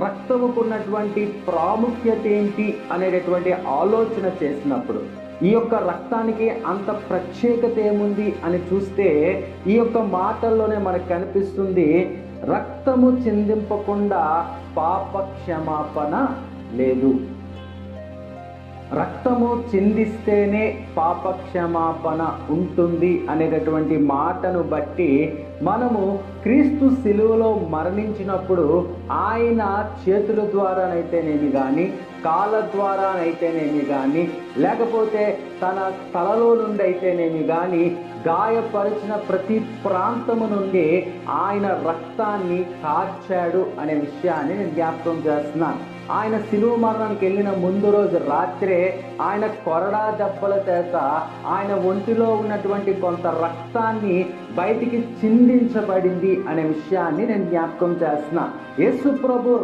రక్తముకు ఉన్నటువంటి ప్రాముఖ్యత ఏంటి అనేటటువంటి ఆలోచన చేసినప్పుడు, ఈ యొక్క రక్తానికి అంత ప్రత్యేకత ఏముంది అని చూస్తే ఈ యొక్క మాటల్లోనే మనకు కనిపిస్తుంది, రక్తము చిందింపకుండా పాప క్షమాపణ లేదు. రక్తము చిందిస్తేనే పాప క్షమాపణ ఉంటుంది అనేటటువంటి మాటను బట్టి మనము క్రీస్తు శిలువలో మరణించినప్పుడు ఆయన చేతుల ద్వారానైతేనేమి కానీ, కాళ్ళ ద్వారానైతేనేమి కానీ, లేకపోతే తన తలలో నుండి అయితేనేమి కానీ గాయపరిచిన ప్రతి ప్రాంతము నుండి ఆయన రక్తాన్ని కార్చాడు అనే విషయాన్ని నేను జ్ఞాపకం చేస్తున్నాను. ఆయన శిలువ మరణానికి వెళ్ళిన ముందు రోజు రాత్రే ఆయన కొరడా దెబ్బల చేత ఆయన ఒంటిలో ఉన్నటువంటి కొంత రక్తాన్ని బయటికి చిందించబడింది అనే విషయాన్ని నేను జ్ఞాపకం చేస్తున్నా. యేసు ప్రభు